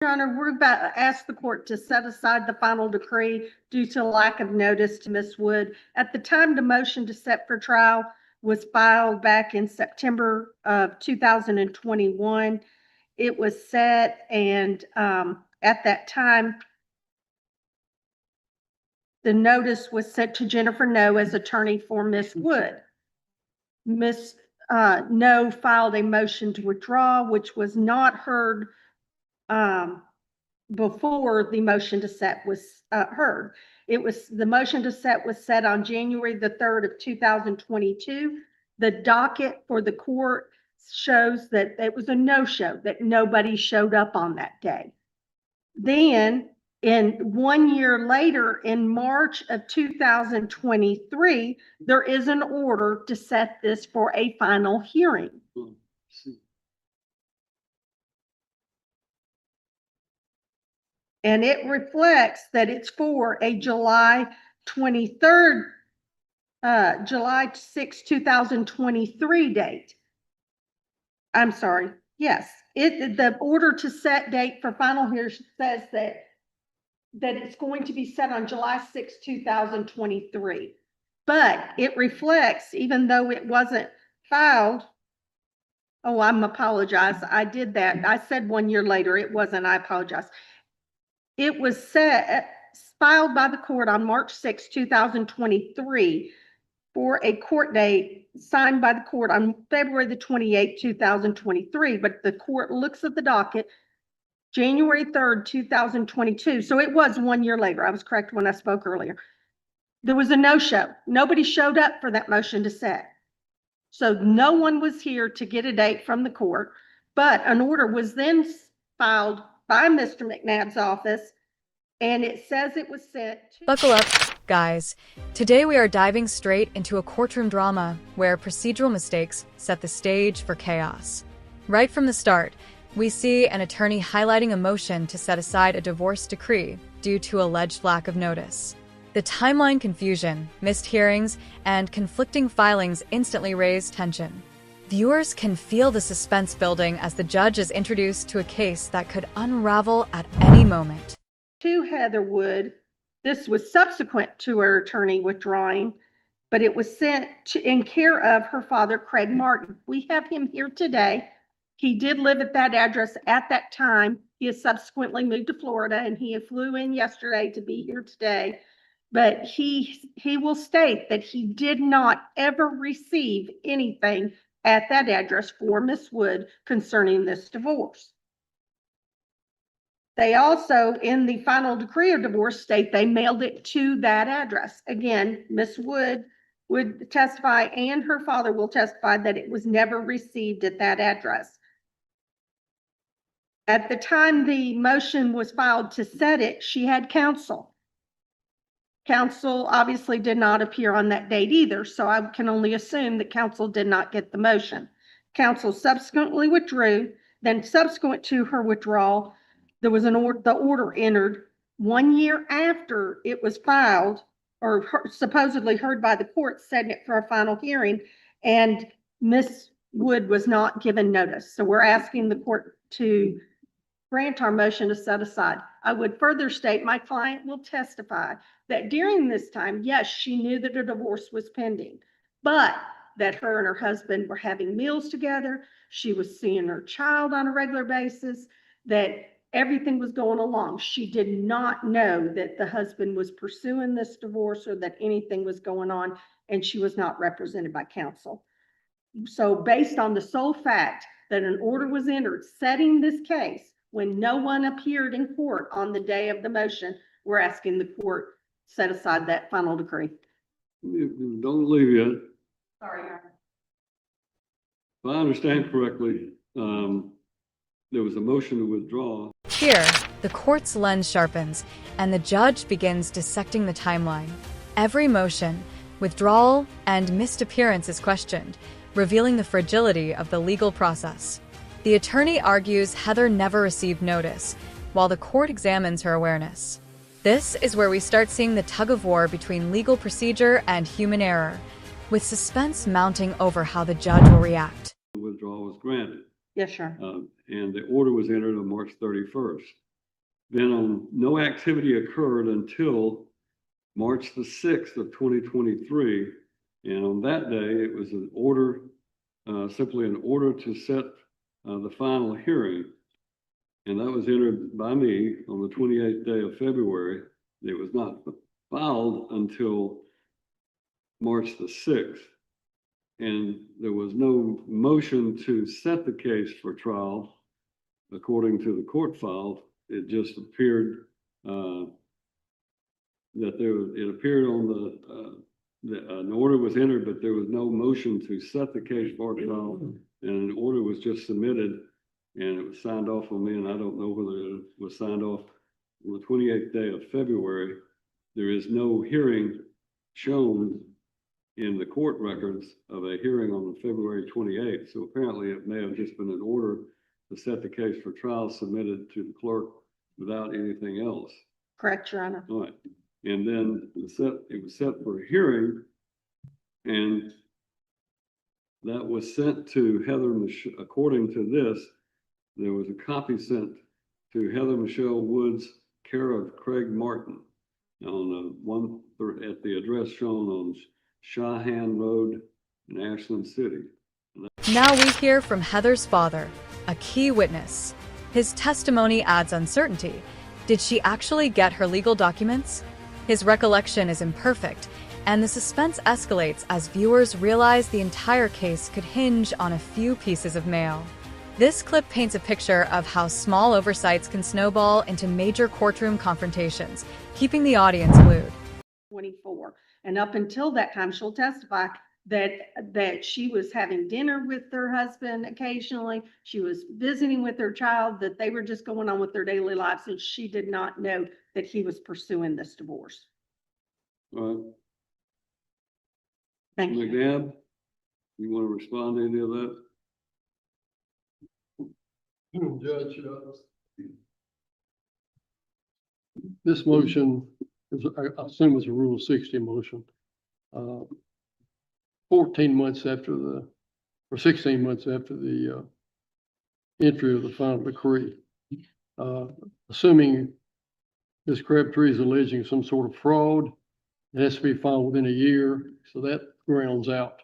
Your Honor, we're about to ask the court to set aside the final decree due to lack of notice to Ms. Wood. At the time the motion to set for trial was filed back in September of 2021, it was set, and at that time, the notice was sent to Jennifer No as attorney for Ms. Wood. Ms. No filed a motion to withdraw, which was not heard before the motion to set was heard. The motion to set was set on January the 3rd of 2022. The docket for the court shows that it was a no-show, that nobody showed up on that day. Then, in 1 year later, in March of 2023, there is an order to set this for a final hearing. And it reflects that it's for a July 23rd, July 6, 2023 date. I'm sorry. Yes, the order to set date for final here says that it's going to be set on July 6, 2023. But it reflects, even though it wasn't filed. Oh, I'm apologize. I did that. I said 1 year later. It wasn't. I apologize. It was filed by the court on March 6, 2023 for a court date signed by the court on February the 28th, 2023. But the court looks at the docket January 3rd, 2022. So it was 1 year later. I was correct when I spoke earlier. There was a no-show. Nobody showed up for that motion to set. So no one was here to get a date from the court, but an order was then filed by Mr. McNabb's office, and it says it was sent to— Buckle up, guys. Today we are diving straight into a courtroom drama where procedural mistakes set the stage for chaos. Right from the start, we see an attorney highlighting a motion to set aside a divorce decree due to alleged lack of notice. The timeline confusion, missed hearings, and conflicting filings instantly raise tension. Viewers can feel the suspense building as the judge is introduced to a case that could unravel at any moment. To Heather Wood, this was subsequent to her attorney withdrawing, but it was sent in care of her father, Craig Martin. We have him here today. He did live at that address at that time. He has subsequently moved to Florida, and he flew in yesterday to be here today. But he will state that he did not ever receive anything at that address for Miss Wood concerning this divorce. They also, in the final decree of divorce, state they mailed it to that address. Again, Miss Wood would testify, and her father will testify, that it was never received at that address. At the time the motion was filed to set it, she had counsel. Counsel obviously did not appear on that date either, so I can only assume that counsel did not get the motion. Counsel subsequently withdrew. Then subsequent to her withdrawal, there was the order entered 1 year after it was filed, or supposedly heard by the court, setting it for a final hearing, and Miss Wood was not given notice. So we're asking the court to grant our motion to set aside. I would further state my client will testify that during this time, yes, she knew that a divorce was pending, but that her and her husband were having meals together. She was seeing her child on a regular basis, that everything was going along. She did not know that the husband was pursuing this divorce or that anything was going on, and she was not represented by counsel. So based on the sole fact that an order was entered setting this case when no one appeared in court on the day of the motion, we're asking the court set aside that final decree. Don't leave yet. Sorry, Your Honor. If I understand correctly, there was a motion to withdraw. Here, the court's lens sharpens, and the judge begins dissecting the timeline. Every motion, withdrawal, and missed appearance is questioned, revealing the fragility of the legal process. The attorney argues Heather never received notice, while the court examines her awareness. This is where we start seeing the tug-of-war between legal procedure and human error, with suspense mounting over how the judge will react. The withdrawal was granted. Yes, sir. And the order was entered on March 31st. Then no activity occurred until March the 6th of 2023. And on that day, it was an order, simply an order to set the final hearing. And that was entered by me on the 28th day of February. It was not filed until March the 6th. And there was no motion to set the case for trial according to the court file. It just appeared that it appeared on an order was entered, but there was no motion to set the case for trial, and an order was just submitted, and it was signed off on me, and I don't know whether it was signed off on the 28th day of February. There is no hearing shown in the court records of a hearing on February 28th, so apparently it may have just been an order to set the case for trial submitted to the clerk without anything else. Correct, Your Honor. All right. And then it was set for a hearing, and that was sent to Heather Michelle. According to this, there was a copy sent to Heather Michelle Woods, care of Craig Martin, on at the address shown on Shahan Road in Ashland City. Now we hear from Heather's father, a key witness. His testimony adds uncertainty. Did she actually get her legal documents? His recollection is imperfect, and the suspense escalates as viewers realize the entire case could hinge on a few pieces of mail. This clip paints a picture of how small oversights can snowball into major courtroom confrontations, keeping the audience glued. 24. And up until that time, she'll testify that she was having dinner with her husband occasionally. She was visiting with her child, that they were just going on with their daily lives, and she did not know that he was pursuing this divorce. All right. Thank you. McNabb, you want to respond to any of that? Judge, this motion is, I assume, is a Rule 60 motion. 14 months after or 16 months after the entry of the final decree, assuming Ms. Crabtree is alleging some sort of fraud, it has to be filed within a year, so that grounds out.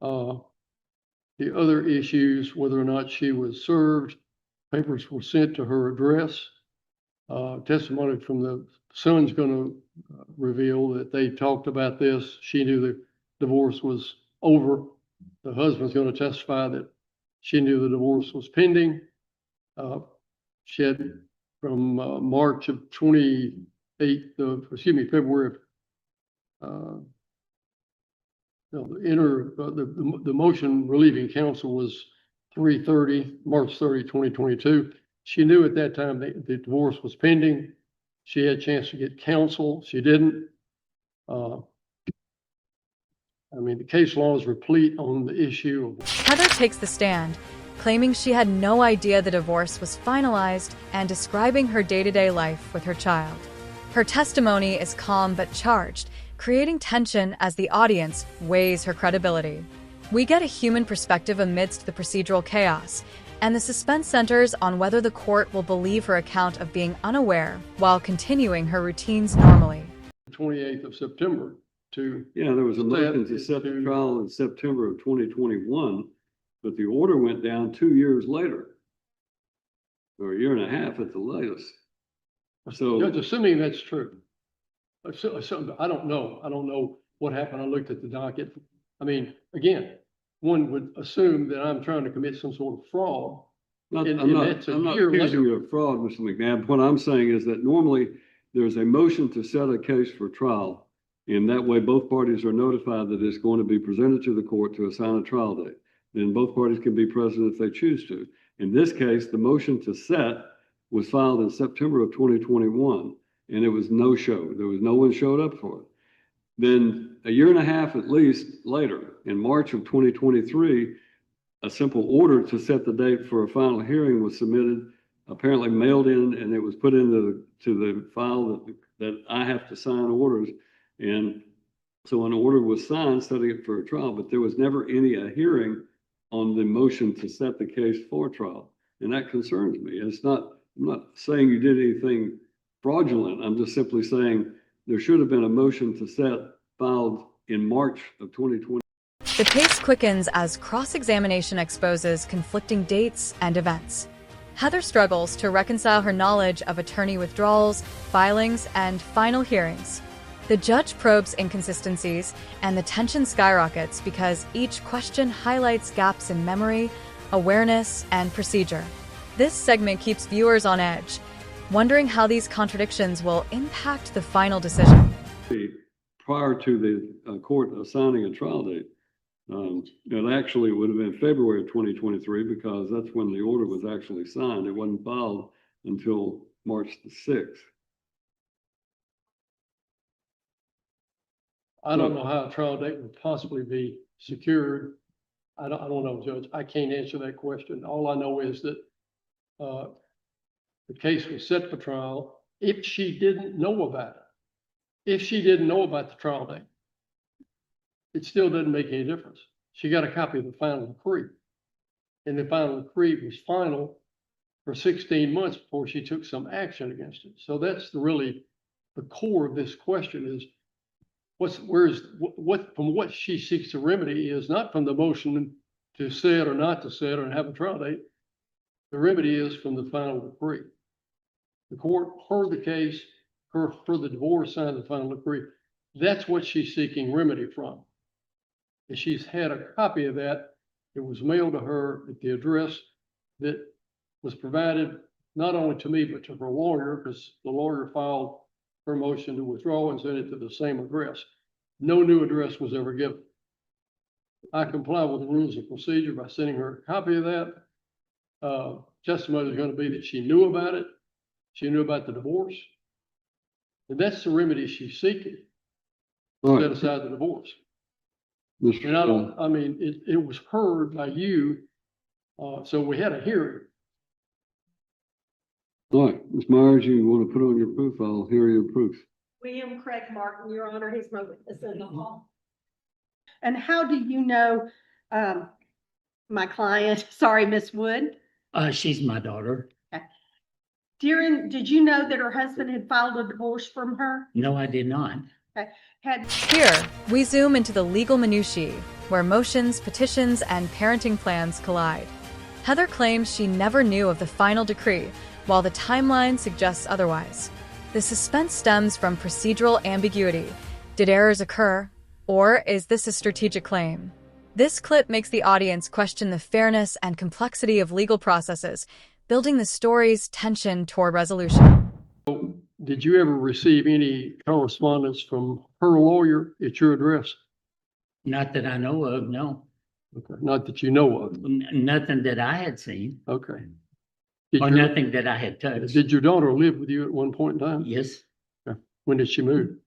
The other issues, whether or not she was served, papers were sent to her address. Testimony from the son's going to reveal that they talked about this. She knew the divorce was over. The husband's going to testify that she knew the divorce was pending. She had from March of 28th, the motion relieving counsel was March 30, 2022. She knew at that time that the divorce was pending. She had a chance to get counsel. She didn't. The case law is replete on the issue of... Heather takes the stand, claiming she had no idea the divorce was finalized and describing her day-to-day life with her child. Her testimony is calm but charged, creating tension as the audience weighs her credibility. We get a human perspective amidst the procedural chaos, and the suspense centers on whether the court will believe her account of being unaware while continuing her routines normally. 28th of September to... Yeah, there was a motion to set the trial in September of 2021, but the order went down 2 years later, or a year and a half at the latest. So, Judge, assuming that's true, I don't know. I don't know what happened. I looked at the docket. Again, one would assume that I'm trying to commit some sort of fraud. I'm not accusing you of fraud, Mr. McNabb. What I'm saying is that normally there's a motion to set a case for trial, and that way both parties are notified that it's going to be presented to the court to assign a trial date. Then both parties can be present if they choose to. In this case, the motion to set was filed in September of 2021, and it was no show. There was no one showed up for it. Then a year and a half at least later, in March of 2023, a simple order to set the date for a final hearing was submitted, apparently mailed in, and it was put into the file that I have to sign orders. And so an order was signed setting it for a trial, but there was never a hearing on the motion to set the case for trial. And that concerns me. It's not I'm not saying you did anything fraudulent. I'm just simply saying there should have been a motion to set filed in March of 2020. The pace quickens as cross-examination exposes conflicting dates and events. Heather struggles to reconcile her knowledge of attorney withdrawals, filings, and final hearings. The judge probes inconsistencies, and the tension skyrockets because each question highlights gaps in memory, awareness, and procedure. This segment keeps viewers on edge, wondering how these contradictions will impact the final decision. Prior to the court assigning a trial date, it actually would have been February of 2023 because that's when the order was actually signed. It wasn't filed until March the 6th. I don't know how a trial date would possibly be secured. I don't know, Judge. I can't answer that question. All I know is that the case was set for trial if she didn't know about it. If she didn't know about the trial date, it still doesn't make any difference. She got a copy of the final decree. And the final decree was final for 16 months before she took some action against it. So that's really the core of this question is from what she seeks to remedy is not from the motion to set or not to set or have a trial date. The remedy is from the final decree. The court heard the case, heard the divorce, signed the final decree. That's what she's seeking remedy from. And she's had a copy of that. It was mailed to her at the address that was provided not only to me, but to her lawyer, because the lawyer filed her motion to withdraw and sent it to the same address. No new address was ever given. I comply with the rules of procedure by sending her a copy of that. Testimony is going to be that she knew about it. She knew about the divorce. And that's the remedy she's seeking. Set aside the divorce. And I mean, it was heard by you. So we had a hearing. All right, Ms. Myers, you want to put on your proof? I'll hear your proof. William Craig Martin, Your Honor, he's my witness in the hall. And how do you know, my client, sorry, Miss Wood? She's my daughter. Did you know that her husband had filed a divorce from her? No, I did not. Here, we zoom into the legal minutiae, where motions, petitions, and parenting plans collide. Heather claims she never knew of the final decree, while the timeline suggests otherwise. The suspense stems from procedural ambiguity. Did errors occur? Or is this a strategic claim? This clip makes the audience question the fairness and complexity of legal processes, building the story's tension toward resolution. Did you ever receive any correspondence from her lawyer at your address? Not that I know of, no. Okay. Not that you know of. Nothing that I had seen. Okay. Nothing that I had touched. Did your daughter live with you at one point in time? Yes. Okay. When did she move?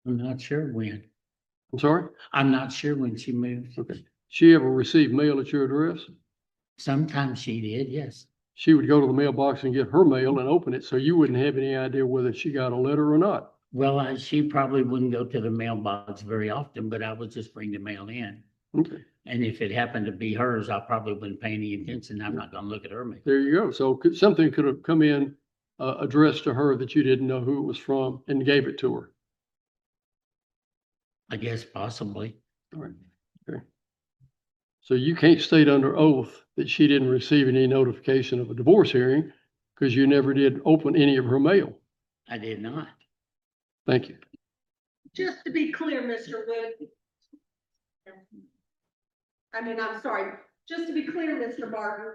I'm not sure when. I'm sorry? I'm not sure when she moved. Okay. She ever received mail at your address? Sometimes she did, yes. She would go to the mailbox and get her mail and open it, so you wouldn't have any idea whether she got a letter or not. Well, she probably wouldn't go to the mailbox very often, but I would just bring the mail in. Okay. And if it happened to be hers, I probably wouldn't pay any attention. I'm not going to look at her mail. There you go. So something could have come in addressed to her that you didn't know who it was from and gave it to her. I guess possibly. All right. Okay. So you can't state under oath that she didn't receive any notification of a divorce hearing because you never did open any of her mail. I did not. Thank you. Just to be clear, Mr. Wood. I'm sorry. Just to be clear, Mr. Barton.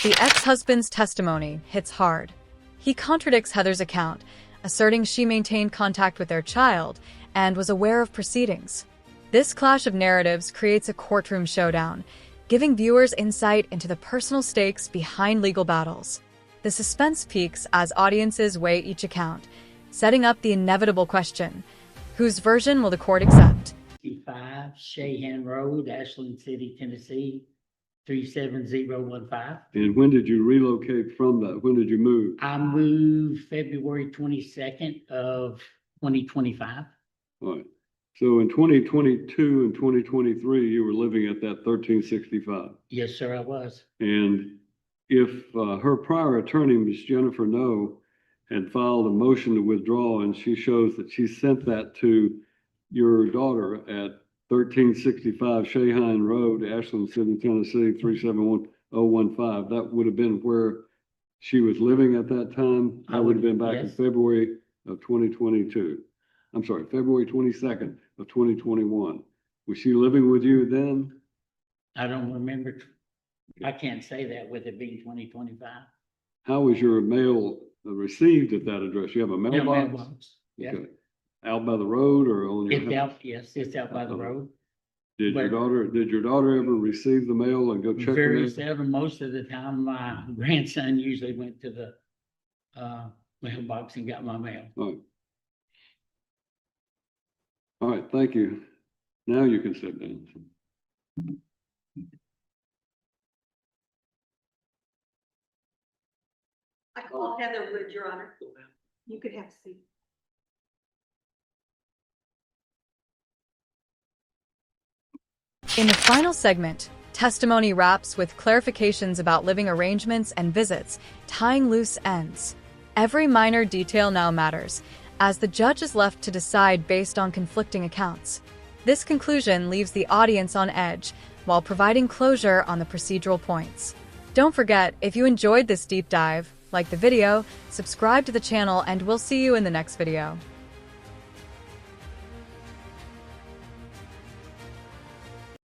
The ex-husband's testimony hits hard. He contradicts Heather's account, asserting she maintained contact with their child and was aware of proceedings. This clash of narratives creates a courtroom showdown, giving viewers insight into the personal stakes behind legal battles. The suspense peaks as audiences weigh each account, setting up the inevitable question: whose version will the court accept? 55 Shahan Road, Ashland City, Tennessee, 37015. And when did you relocate from that? When did you move? I moved February 22nd of 2025. All right. So in 2022 and 2023, you were living at that 1365. Yes, sir, I was. And if her prior attorney, Ms. Jennifer No, had filed a motion to withdraw, and she shows that she sent that to your daughter at 1365 Shahine Road, Ashland City, Tennessee, 371015, that would have been where she was living at that time. That would have been back in Yes. February of 2022. I'm sorry, February 22nd of 2021. Was she living with you then? I don't remember. I can't say that with it being 2025. How was your mail received at that address? You have a mailbox? Yeah, Okay. Out by the road or on your it's house? out, yes, it's out by the road. Did your but- daughter ever receive the mail and go check the Very mail? seldom. Most of the time, my grandson usually went to the mailbox and got my mail. All right. All right, thank you. Now you can sit down. I called Heather Wood, Your Honor. You could have a seat. In the final segment, testimony wraps with clarifications about living arrangements and visits, tying loose ends. Every minor detail now matters, as the judge is left to decide based on conflicting accounts. This conclusion leaves the audience on edge, while providing closure on the procedural points. Don't forget, if you enjoyed this deep dive, like the video, subscribe to the channel, and we'll see you in the next video.